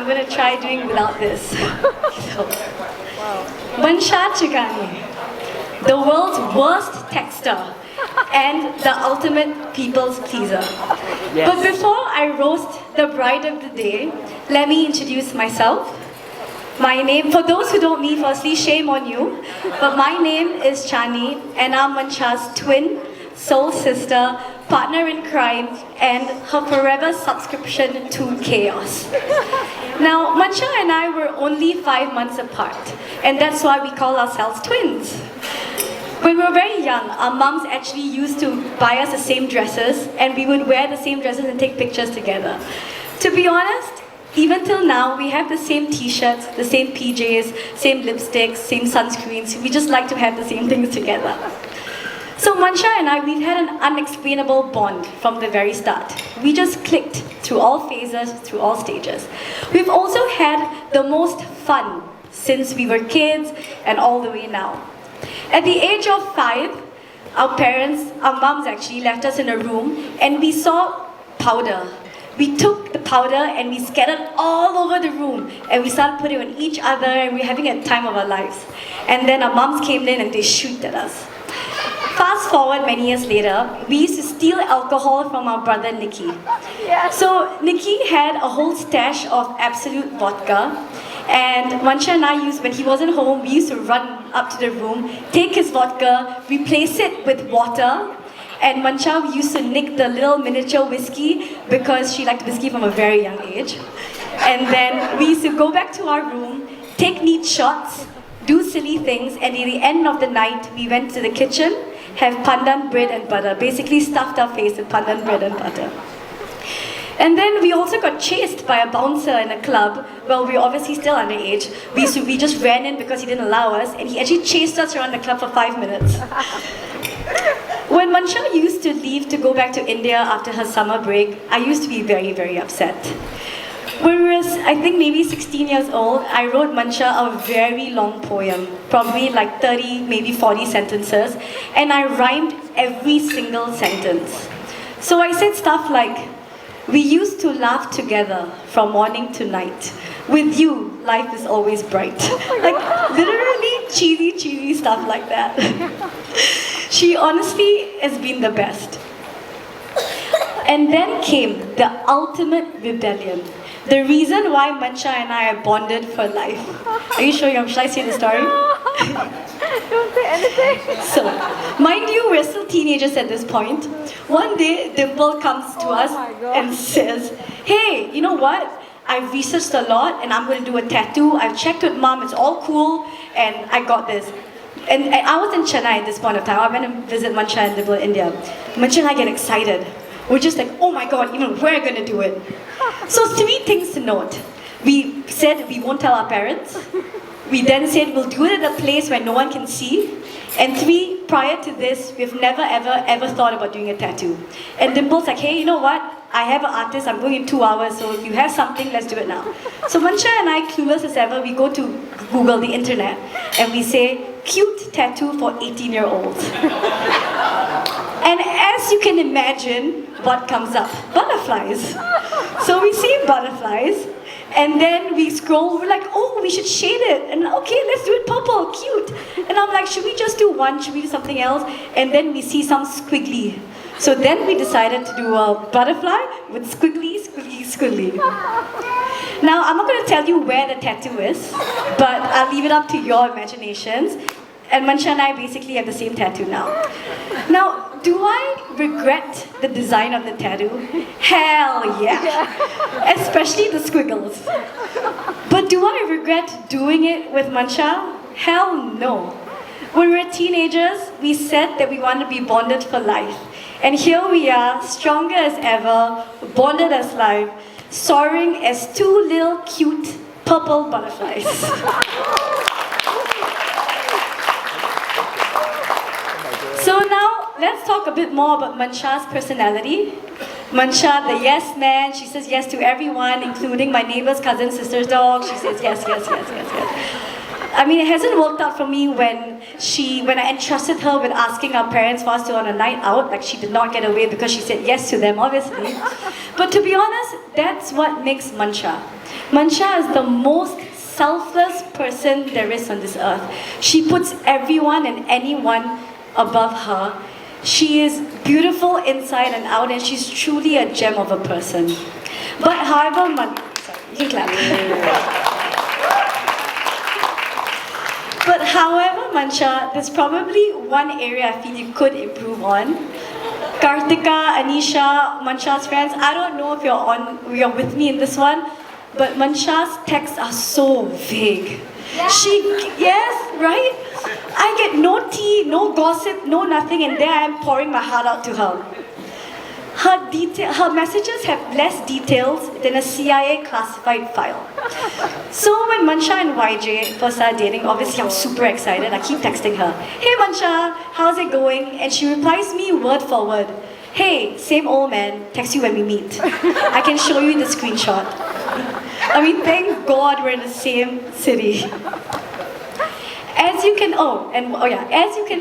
I'm going to try doing without this. So, Mansha Chigani, the world's worst texter and the ultimate people's pleaser. Yes. But before I roast the bride of the day, let me introduce myself. My name, for those who don't know me, firstly, shame on you. But my name is Chani, and I'm Mansha's twin, soul sister, partner in crime, and her forever subscription to chaos. Now, Mansha and I were only 5 months apart, and that's why we call ourselves twins. When we were very young, our mums actually used to buy us the same dresses, and we would wear the same dresses and take pictures together. To be honest, even till now, we have the same t-shirts, the same PJs, same lipsticks, same sunscreens. We just like to have the same things together. So Mansha and I, we've had an unexplainable bond from the very start. We just clicked through all phases, through all stages. We've also had the most fun since we were kids and all the way now. At the age of 5, our mums actually left us in a room and we saw powder. We took the powder and we scattered all over the room and we started putting it on each other and we were having a time of our lives. And then our mums came in and they shot at us. Fast forward many years later, we used to steal alcohol from our brother Nikki. Yes. So Nikki had a whole stash of Absolute vodka, and Mansha and I when he wasn't home, we used to run up to the room, take his vodka, replace it with water, and Mansha used to nick the little miniature whiskey because she liked whiskey from a very young age. And then we used to go back to our room, take neat shots, do silly things, and at the end of the night, we went to the kitchen, have pandan bread and butter, basically stuffed our face with pandan bread and butter. And then we also got chased by a bouncer in a club. Well, we were obviously still underage. We just ran in because he didn't allow us, and he actually chased us around the club for 5 minutes. When Mansha used to leave to go back to India after her summer break, I used to be very, very upset. When we were, I think maybe 16 years old, I wrote Mansha a very long poem, probably like 30, maybe 40 sentences, and I rhymed every single sentence. So I said stuff like, we used to laugh together from morning to night. With you, life is always bright. Like literally cheesy stuff like that. She honestly has been the best. And then came the ultimate rebellion. The reason why Mansha and I are bonded for life. Are you sure? Should I say the story? Don't say anything. So, mind you, we're still teenagers at this point. One day, Dimple comes to us and says, hey, you know what? I've researched a lot and I'm going to do a tattoo. I've checked with mom, it's all cool, and I got this. And I was in Chennai at this point of time. I went to visit Mansha and Dimple in India. Mansha and I get excited. We're just like, oh my god, even we're going to do it. So 3 things to note. We said we won't tell our parents. We then said we'll do it at a place where no one can see. And 3, prior to this, we've never ever thought about doing a tattoo. And Dimple's like, hey, you know what? I have an artist, I'm going in 2 hours, so if you have something, let's do it now. So Mansha and I, clueless as ever, we go to Google, the internet, and we say, cute tattoo for 18-year-olds. And as you can imagine, what comes up? Butterflies. So we see butterflies, and then we scroll, we're like, oh, we should shade it. And okay, let's do it purple, cute. And I'm like, should we just do one? Should we do something else? And then we see some squiggly. So then we decided to do a butterfly with squiggly. Now, I'm not going to tell you where the tattoo is, but I'll leave it up to your imaginations. And Mansha and I basically have the same tattoo now. Now, do I regret the design of the tattoo? Hell yeah! Especially the squiggles. But do I regret doing it with Mansha? Hell no. When we were teenagers, we said that we wanted to be bonded for life. And here we are, stronger as ever, bonded as life, soaring as 2 little cute purple butterflies. So now, let's talk a bit more about Mansha's personality. Mansha, the yes man, she says yes to everyone, including my neighbor's cousin, sister's dog. She says yes. I mean, it hasn't worked out for me when I entrusted her with asking our parents for us to on a night out. Like, she did not get away because she said yes to them, obviously. But to be honest, that's what makes Mansha. Mansha is the most selfless person there is on this earth. She puts everyone and anyone above her. She is beautiful inside and out, and she's truly a gem of a person. But however, you can clap. But however, Mansha, there's probably one area I feel you could improve on. Kartika, Anisha, Mansha's friends, I don't know if you're with me in this one, but Mansha's texts are so vague. Yes, right? I get no tea, no gossip, no nothing, and there I am pouring my heart out to her. Her messages have less details than a CIA classified file. So when Mansha and YJ first started dating, obviously I'm super excited. I keep texting her, "Hey Mansha, how's it going?" And she replies me word for word, "Hey, same old man, text you when we meet." I can show you the screenshot. I mean, thank God we're in the same city. As you can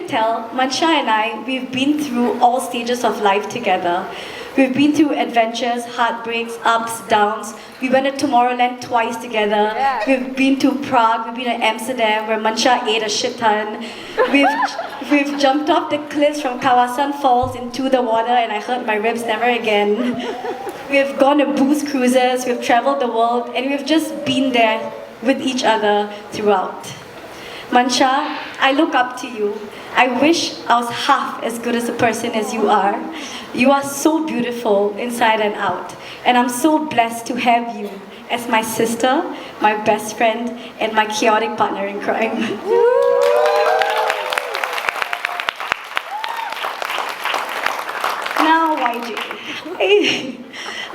tell, Mansha and I, we've been through all stages of life together. We've been through adventures, heartbreaks, ups, downs. We went to Tomorrowland twice together. Yeah. We've been to Prague, we've been to Amsterdam, where Mansha ate a shit ton. We've jumped off the cliffs from Kawasan Falls into the water, and I hurt my ribs never again. We've gone to booze cruises, we've traveled the world, and we've just been there with each other throughout. Mansha, I look up to you. I wish I was half as good as a person as you are. You are so beautiful inside and out. And I'm so blessed to have you as my sister, my best friend, and my chaotic partner in crime. Now, YJ,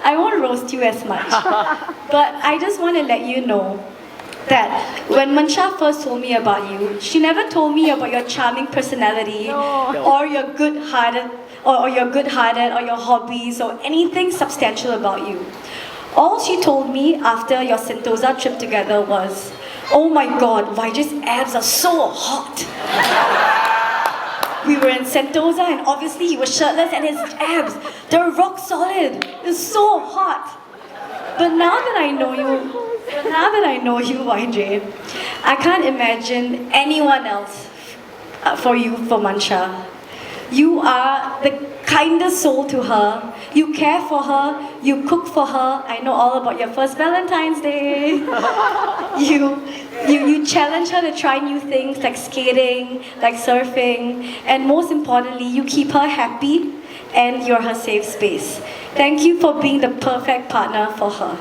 I won't roast you as much, but I just want to let you know that when Mansha first told me about you, she never told me about your charming personality or your good-hearted or your hobbies or anything substantial about you. All she told me after your Sentosa trip together was, "Oh my God, YJ's abs are so hot." We were in Sentosa and obviously he was shirtless and his abs, they're rock solid. It's so hot. But now that I know you, YJ, I can't imagine anyone else for Mansha. You are the kindest soul to her. You care for her. You cook for her. I know all about your first Valentine's Day. You challenge her to try new things like skating, like surfing, and most importantly, you keep her happy and you're her safe space. Thank you for being the perfect partner for her.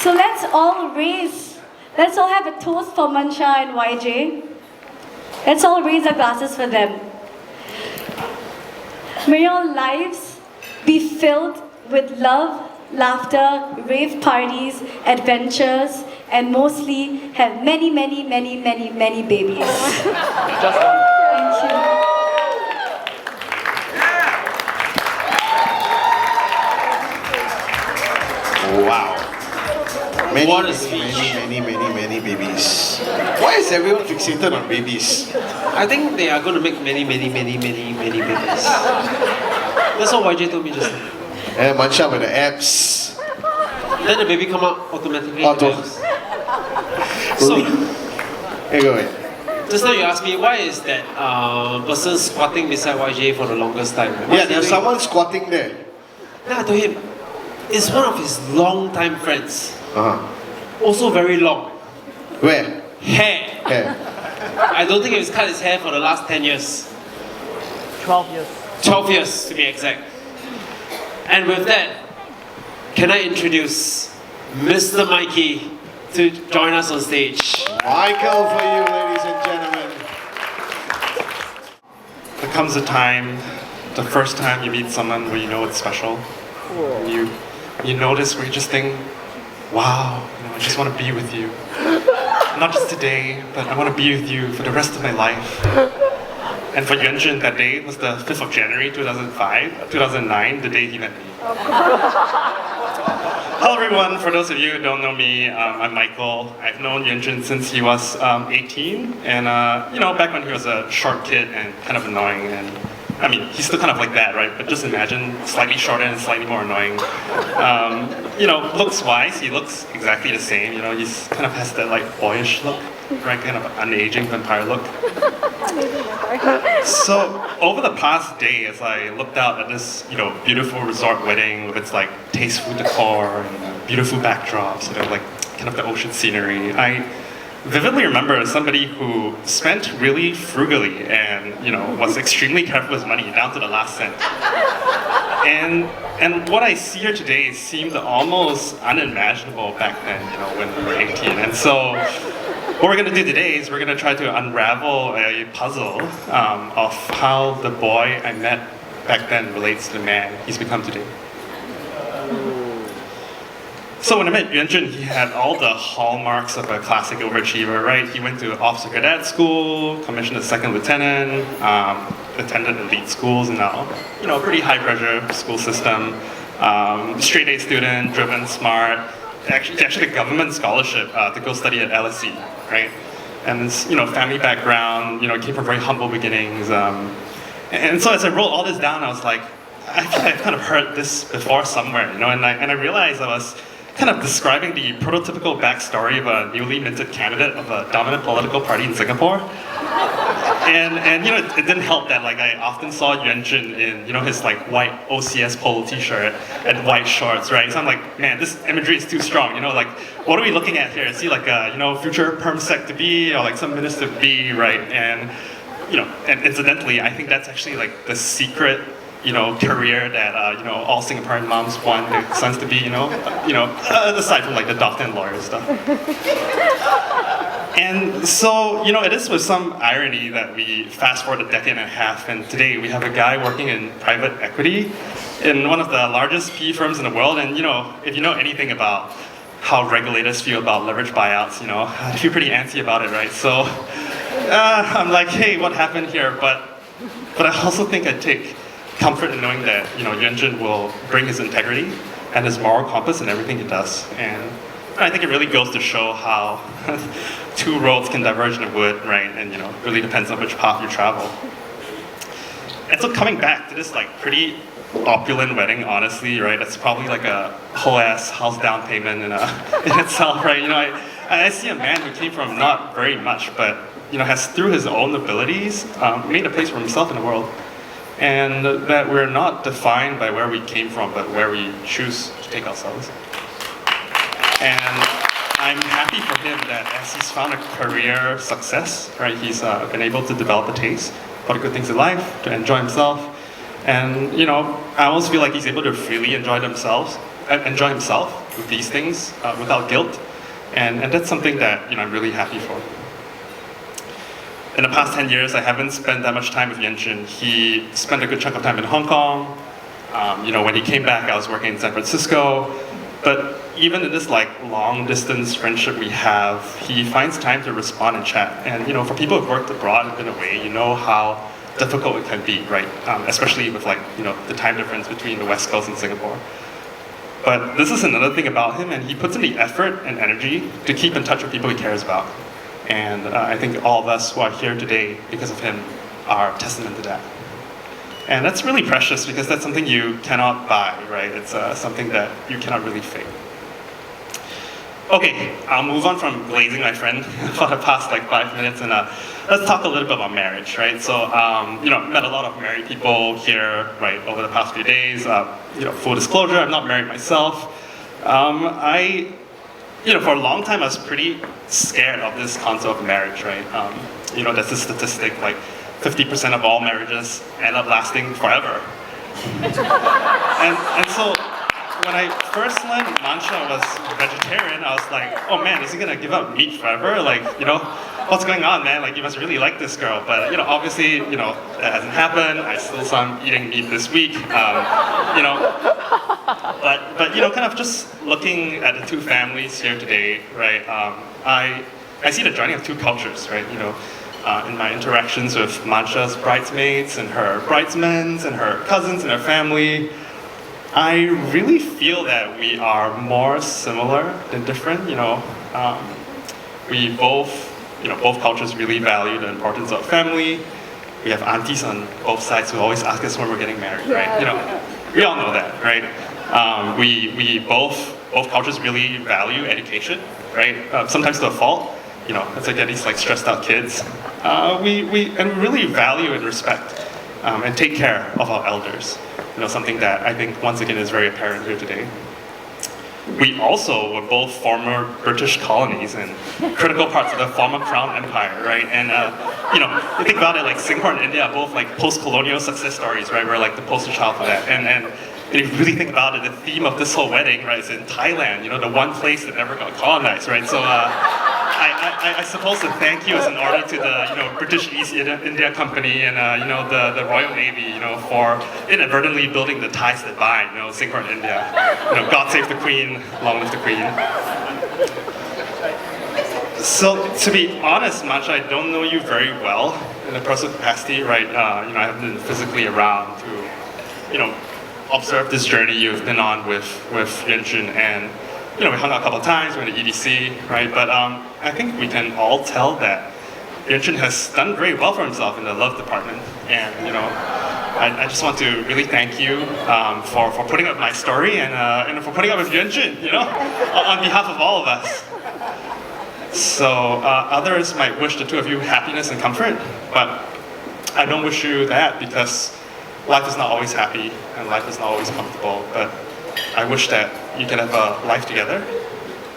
So let's all have a toast for Mansha and YJ. Let's all raise our glasses for them. May your lives be filled with love, laughter, rave parties, adventures, and mostly have many, many, many, many, many babies. Thank you. Wow. What a speech. Many babies. Why is everyone fixated on babies? I think they are going to make many babies. That's what YJ told me just now. And Mansha with the abs. Then the baby come out automatically. Auto. So, Hey, go ahead. just now you asked me why is that person squatting beside YJ for the longest time? Why Yeah, is he there's doing someone squatting there. it? Then I told him, it's one of his long-time friends. Also very long. Where? Hair. There. I don't think he's cut his hair for the last 10 years. 12 years. 12 years to be exact. And with that, can I introduce Mr. Mikey to join us on stage? Michael for you, ladies and gentlemen. There comes a time, the first time you meet someone where you know it's special. You notice where you just think, wow, I just want to be with you. Not just today, but I want to be with you for the rest of my life. And for Yuanjun, that day was the 5th of January 2009, the day he met me. Hello everyone, for those of you who don't know me, I'm Michael. I've known Yuanjun since he was 18, and back when he was a short kid and kind of annoying, and I mean, he's still kind of like that, right? But just imagine slightly shorter and slightly more annoying. You know, looks-wise, he looks exactly the same. You know, he's kind of has that like boyish look, right? Kind of unaging vampire look. So over the past day, as I looked out at this, you know, beautiful resort wedding with its like tasteful decor and beautiful backdrops, you know, like kind of the ocean scenery, I vividly remember somebody who spent really frugally and, you know, was extremely careful with his money down to the last cent. And what I see here today seemed almost unimaginable back then, you know, when we were 18. And so what we're gonna do today is we're gonna try to unravel a puzzle of how the boy I met back then relates to the man he's become today. So when I met Yuanjun, he had all the hallmarks of a classic overachiever, right? He went to officer cadet school, commissioned as second lieutenant, attended elite schools in a, you know, pretty high pressure school system, straight A student, driven, smart, actually a government scholarship to go study at LSE, right? And this, you know, family background, you know, came from very humble beginnings. And so as I wrote all this down, I was like, I feel like I've kind of heard this before somewhere, you know, and I realized I was kind of describing the prototypical backstory of a newly minted candidate of a dominant political party in Singapore. And you know, it didn't help that like I often saw Yuanjun in, you know, his like white OCS polo t-shirt and white shorts, right? So I'm like, man, this imagery is too strong, you know, like what are we looking at here? Is he like a, you know, future perm sec to be or like some minister to be, right? And you know, and incidentally, I think that's actually like the secret, you know, career that you know, all Singaporean moms want their sons to be, you know, aside from like the doctor and lawyer stuff. And so, you know, it is with some irony that we fast forward a decade and a half, and today we have a guy working in private equity in one of the largest PE firms in the world. And you know, if you know anything about how regulators feel about leverage buyouts, you know, I feel pretty antsy about it, right? So I'm like, hey, what happened here? But I also think I take comfort in knowing that, you know, Yuanjun will bring his integrity and his moral compass in everything he does. And I think it really goes to show how two roads can diverge in the wood, right? And you know, it really depends on which path you travel. And so coming back to this like pretty opulent wedding, honestly, right? It's probably like a whole ass house down payment in itself, right? You know, I see a man who came from not very much, but you know, has through his own abilities made a place for himself in the world. And that we're not defined by where we came from, but where we choose to take ourselves. And I'm happy for him that as he's found a career success, right, he's been able to develop a taste for the good things in life, to enjoy himself. And you know, I almost feel like he's able to freely enjoy himself with these things without guilt. And that's something that, you know, I'm really happy for. In the past 10 years, I haven't spent that much time with Yuanjun. He spent a good chunk of time in Hong Kong. You know, when he came back, I was working in San Francisco. But even in this like long distance friendship we have, he finds time to respond and chat. And you know, for people who've worked abroad and been away, you know how difficult it can be, right? Especially with like, you know, the time difference between the West Coast and Singapore. But this is another thing about him, and he puts in the effort and energy to keep in touch with people he cares about. And I think all of us who are here today because of him are testament to that. And that's really precious because that's something you cannot buy, right? It's something that you cannot really fake. Okay, I'll move on from glazing my friend for the past like 5 minutes, and let's talk a little bit about marriage, right? So, you know, met a lot of married people here, right, over the past few days. You know, full disclosure, I'm not married myself. You know, for a long time, I was pretty scared of this concept of marriage, right? You know, there's this statistic, like 50% of all marriages end up lasting forever. and so, when I first learned Mancha was vegetarian, I was like, oh man, is he gonna give up meat forever? Like, you know, what's going on, man? Like, you must really like this girl. But, you know, obviously, you know, that hasn't happened. I still saw him eating meat this week. You know, but you know, kind of just looking at the two families here today, right? I see the joining of two cultures, right? You know, in my interactions with Mancha's bridesmaids and her bridesmen and her cousins and her family, I really feel that we are more similar than different. You know, we both, you know, both cultures really value the importance of family, We have aunties on both sides who always ask us when we're getting married, right? You know, we all know that, right? We both cultures really value education, right? Sometimes to a fault. You know, it's like these like stressed out kids. We really value and respect and take care of our elders. You know, something that I think once again is very apparent here today. We also were both former British colonies and critical parts of the former Crown Empire, right? And you know, you think about it, like Singapore and India are both like post-colonial success stories, right? We're like the poster child for that. And if you really think about it, the theme of this whole wedding, right, is in Thailand. You know, the one place that never got colonized, right? So I suppose to thank you is in order to the British East India Company and the Royal Navy, for inadvertently building the ties that bind, Singapore and India. God save the Queen, long live the Queen. So to be honest, Mancha, I don't know you very well in a personal capacity, right? I haven't been physically around to, observe this journey you've been on with Yuanjun, and we hung out a couple of times, we went to EDC, right? But I think we can all tell that Yuanjun has done very well for himself in the love department, and I just want to really thank you for putting up my story and for putting up with Yuanjun, on behalf of all of us. So others might wish the two of you happiness and comfort, but I don't wish you that, because life is not always happy and life is not always comfortable, but I wish that you can have a life together,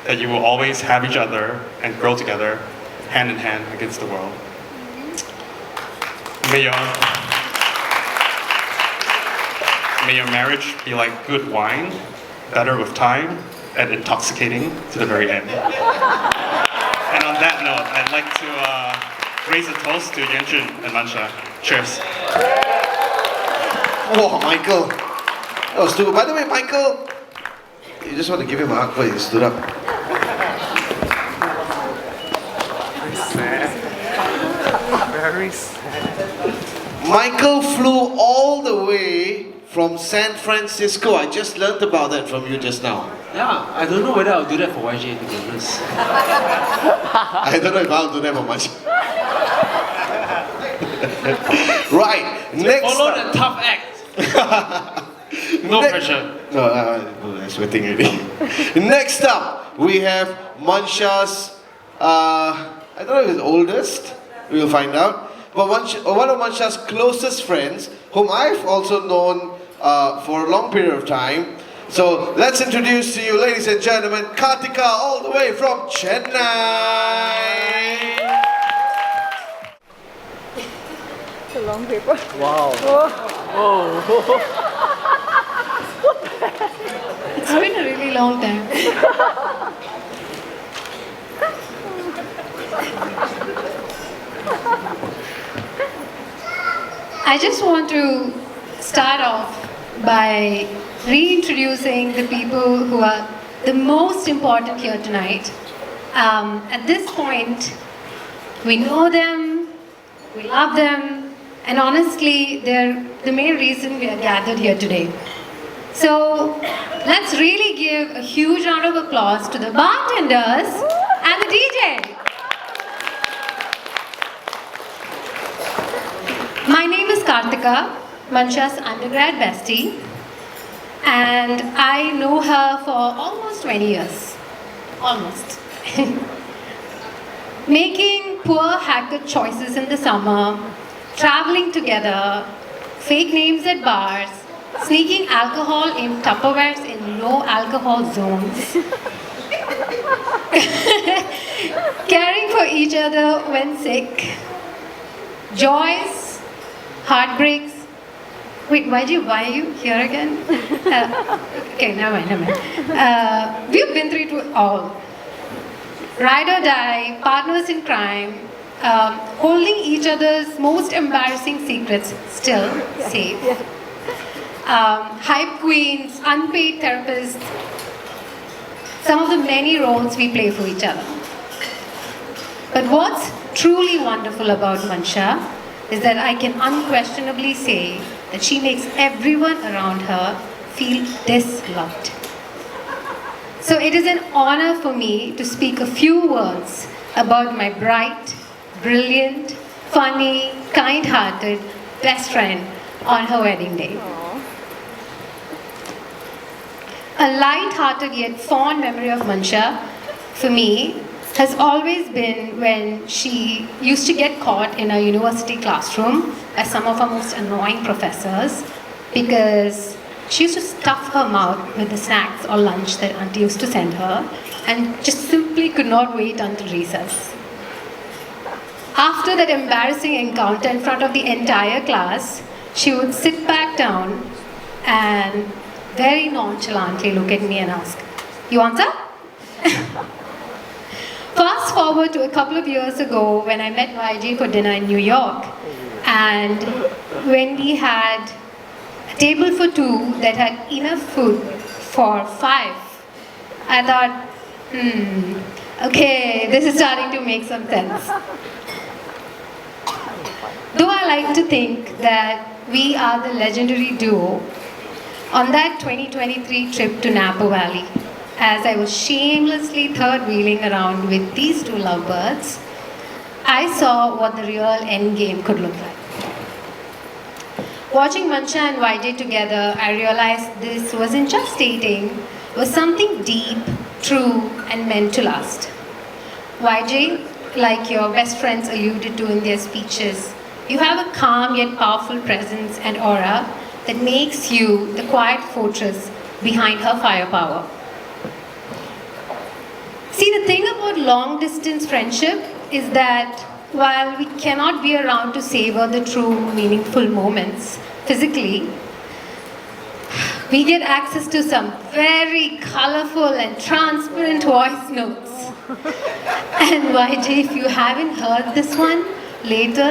that you will always have each other and grow together, hand in hand against the world. May your marriage be like good wine, better with time, and intoxicating to the very end. And on that note, I'd like to raise a toast to Yuanjun and Mancha. Cheers. Oh, Michael. That was too good. By the way, Michael, you just want to give him a hug, but he stood up. Very sad. Very sad. Michael flew all the way from San Francisco. I just learned about that from you just now. Yeah, I don't know whether I'll do that for YJ, to be honest. I don't know if I'll do that for much. Right, next Follow up. the tough act. No pressure. No, I'm sweating already. Next up, we have Mancha's, I don't know if it's oldest, we'll find out, but one of Mancha's closest friends, whom I've also known for a long period of time. So let's introduce to you, ladies and gentlemen, Kartika, all the way from Chennai. It's a long paper. Wow. Whoa. It's been a really long time. I just want to start off by reintroducing the people who are the most important here tonight. At this point, we know them, we love them, and honestly, they're the main reason we are gathered here today. So let's really give a huge round of applause to the bartenders and the DJ. My name is Kartika, Mancha's undergrad bestie, and I know her for almost 20 years. Almost. Making poor haircut choices in the summer, traveling together, fake names at bars, sneaking alcohol in Tupperwares in no alcohol zones, caring for each other when sick, joys, heartbreaks. Wait, why are you here again? Okay, never mind. We've been through it all. Ride or die, partners in crime, holding each other's most embarrassing secrets still safe. Hype queens, unpaid therapists, some of the many roles we play for each other. But what's truly wonderful about Mancha is that I can unquestionably say that she makes everyone around her feel disloved. So it is an honor for me to speak a few words about my bright, brilliant, funny, kind-hearted best friend on her wedding day. A light-hearted yet fond memory of Mansha, for me, has always been when she used to get caught in a university classroom as some of our most annoying professors because she used to stuff her mouth with the snacks or lunch that auntie used to send her and just simply could not wait until recess. After that embarrassing encounter in front of the entire class, she would sit back down and very nonchalantly look at me and ask, "You answer?" Fast forward to a couple of years ago when I met YJ for dinner in New York, and when we had a table for two that had enough food for 5, I thought, okay, this is starting to make some sense. Though I like to think that we are the legendary duo, on that 2023 trip to Napa Valley, as I was shamelessly third-wheeling around with these two lovebirds, I saw what the real end game could look like. Watching Mansha and YJ together, I realized this wasn't just dating, it was something deep, true, and meant to last. YJ, like your best friends alluded to in their speeches, you have a calm yet powerful presence and aura that makes you the quiet fortress behind her firepower. See, the thing about long-distance friendship is that while we cannot be around to savor the true, meaningful moments physically, we get access to some very colorful and transparent voice notes. And YJ, if you haven't heard this one, later,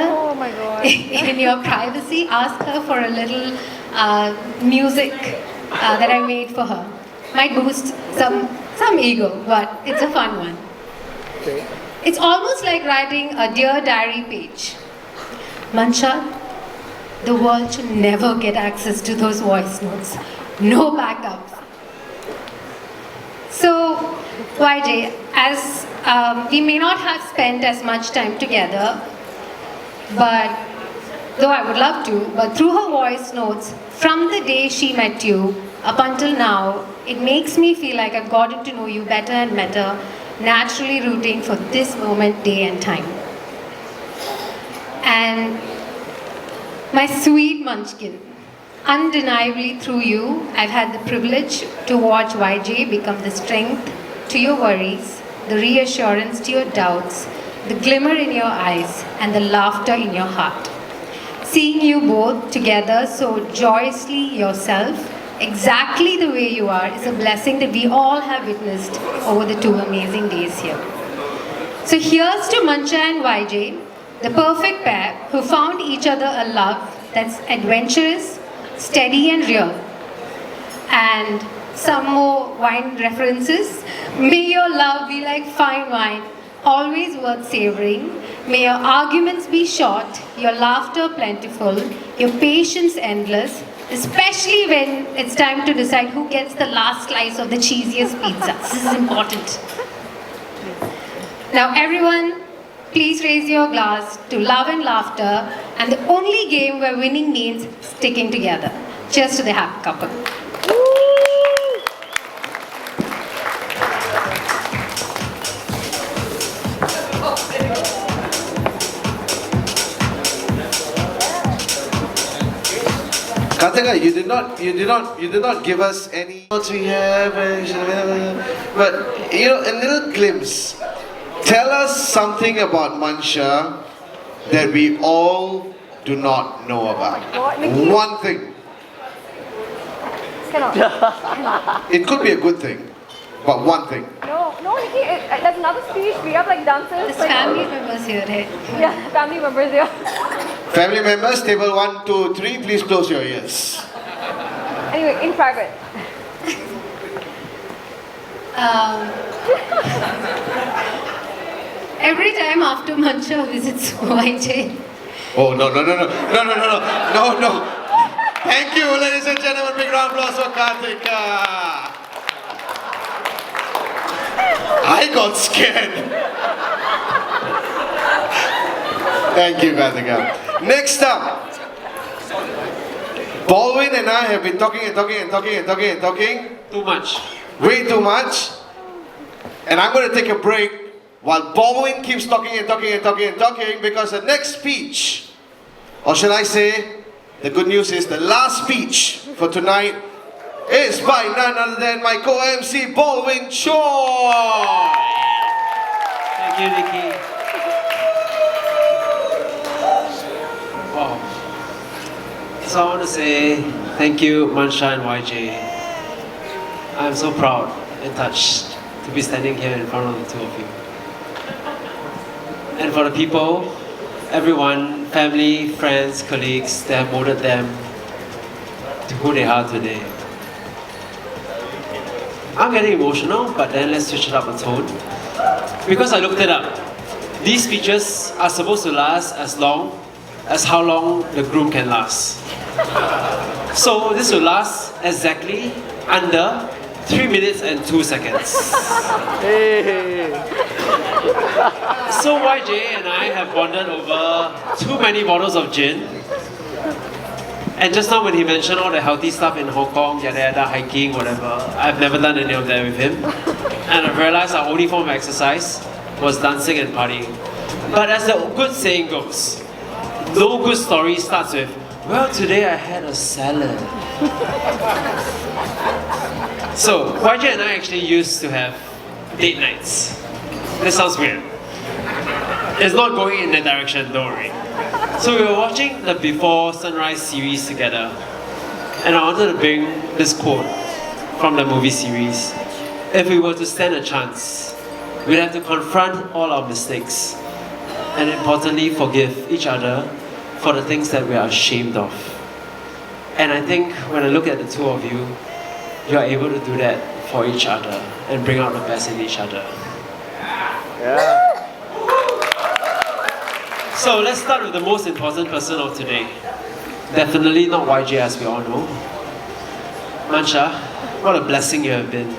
in your privacy, ask her for a little music that I made for her. Might boost some ego, but it's a fun one. Okay. It's almost like writing a Dear Diary page. Mansha, the world should never get access to those voice notes. No backups. So, YJ, as we may not have spent as much time together, but though I would love to, but through her voice notes, from the day she met you up until now, it makes me feel like I've gotten to know you better and better, naturally rooting for this moment, day and time. And my sweet munchkin, undeniably through you, I've had the privilege to watch YJ become the strength to your worries, the reassurance to your doubts, the glimmer in your eyes, and the laughter in your heart. Seeing you both together so joyously yourself, exactly the way you are, is a blessing that we all have witnessed over the 2 amazing days here. So here's to Mansha and YJ, the perfect pair who found each other a love that's adventurous, steady and real. And some more wine references. May your love be like fine wine, always worth savoring. May your arguments be short, your laughter plentiful, your patience endless, especially when it's time to decide who gets the last slice of the cheesiest pizza. This is important. Now everyone, please raise your glass to love and laughter and the only game where winning means sticking together. Cheers to the happy couple. Karthika, you did not give us any notes we have, but you know, a little glimpse. Tell us something about Mansha that we all do not know about. One thing. Cannot. It could be a good thing, but one thing. No, Nikki, there's another speech. We have like dancers. There's like, family members here, right? Yeah, family members here. Family members, table 1, 2, 3, please close your ears. Anyway, in private. Every time after Mansha visits YJ, Oh, no. Thank you, ladies and gentlemen. Big round of applause for Karthika. I got scared. Thank you, Karthika. Next up, Baldwin and I have been talking and talking and talking and talking and talking. Too much. Way too much. And I'm going to take a break while Baldwin keeps talking and talking and talking and talking, because the next speech, or should I say, the good news is the last speech for tonight is by none other than my co-MC Baldwin Choi. Thank you, Nikki. Wow. So I want to say thank you, Mansha and YJ. I'm so proud and touched to be standing here in front of the two of you. And for the people, everyone, family, friends, colleagues that have molded them to who they are today. I'm getting emotional, but then let's switch it up a tone. Because I looked it up. These speeches are supposed to last as long as how long the groom can last. So this will last exactly under 3 minutes and 2 seconds. So YJ and I have bonded over too many bottles of gin. And just now when he mentioned all the healthy stuff in Hong Kong, yada yada, hiking, whatever, I've never done any of that with him. And I've realized our only form of exercise was dancing and partying. But as the good saying goes, no good story starts with, well, today I had a salad. So, YJ and I actually used to have date nights. This sounds weird. It's not going in that direction, don't worry. So we were watching the Before Sunrise series together, and I wanted to bring this quote from the movie series. If we were to stand a chance, we'd have to confront all our mistakes, and importantly forgive each other for the things that we are ashamed of. And I think when I look at the two of you, you are able to do that for each other and bring out the best in each other. Yeah. So let's start with the most important person of today. Definitely not YJ, as we all know. Mansha, what a blessing you have been.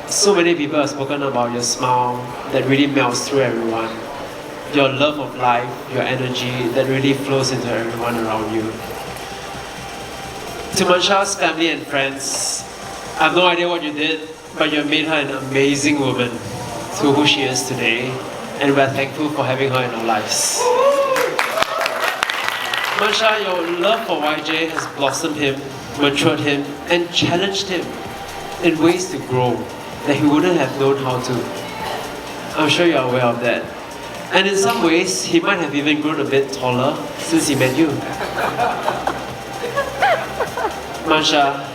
So many people have spoken about your smile that really melts through everyone. Your love of life, your energy that really flows into everyone around you. To Mansha's family and friends, I have no idea what you did, but you have made her an amazing woman to who she is today, and we're thankful for having her in our lives. Mansha, your love for YJ has blossomed him, matured him, and challenged him in ways to grow that he wouldn't have known how to. I'm sure you're aware of that. And in some ways, he might have even grown a bit taller since he met you. Mansha,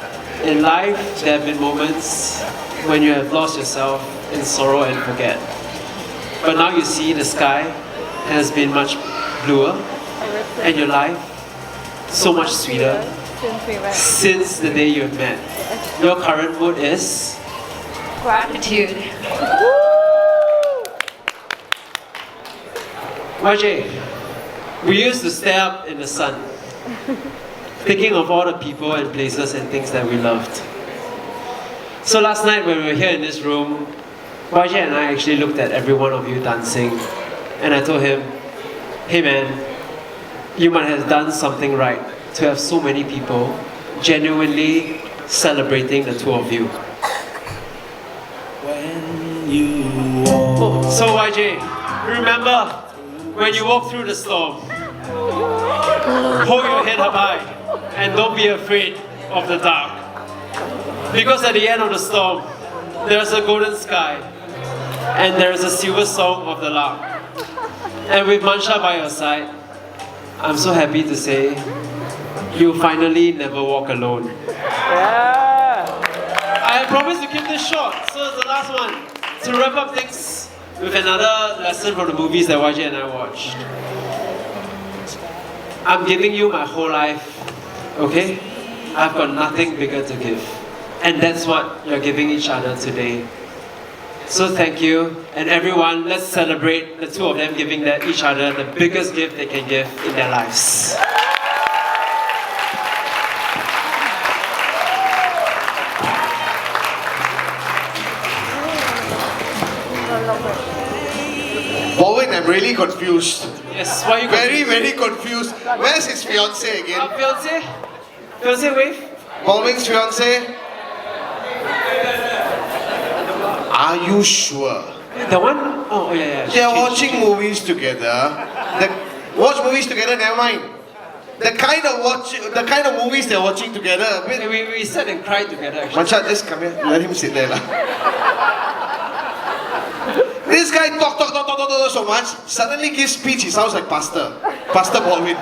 in life, there have been moments when you have lost yourself in sorrow and forget. But now you see the sky has been much bluer, and your life so much sweeter since the day you have met. Your current mood is Gratitude. YJ, we used to stare up in the sun, thinking of all the people and places and things that we loved. So last night when we were here in this room, YJ and I actually looked at every one of you dancing, and I told him, hey man, you might have done something right to have so many people genuinely celebrating the two of you. So YJ, remember when you walk through the storm, hold your head up high and don't be afraid of the dark. Because at the end of the storm, there's a golden sky and there's a silver song of the lark. And with Mansha by your side, I'm so happy to say, you finally never walk alone. Yeah. I promised to keep this short, so it's the last one. To wrap up things with another lesson from the movies that YJ and I watched. I'm giving you my whole life, okay? I've got nothing bigger to give. And that's what you're giving each other today. So thank you, and everyone, let's celebrate the two of them giving each other the biggest gift they can give in their lives. Baldwin, I'm really confused. Yes, why are you Very, very confused. Where's his fiance again? Fiance? Fiance wave? Baldwin's fiance? Are you sure? The one? Oh, yeah. They are watching movies together. Watch movies together, never mind. The kind of movies they're watching together. A bit. We sat and cried together actually. Mancha, just come here. Let him sit there. Lah. This guy talk so much. Suddenly gives speech. He sounds like Pastor Baldwin.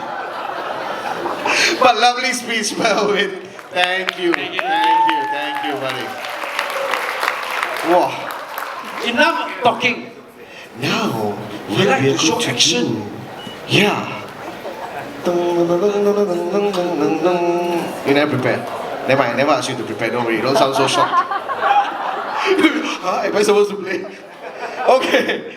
But lovely speech, Baldwin. Thank you, buddy. Wow. Enough talking. Now We like to show action. Yeah. You never prepare. Never mind, I never asked you to prepare, don't worry, don't sound so shocked. Huh? Am I supposed to play? Okay.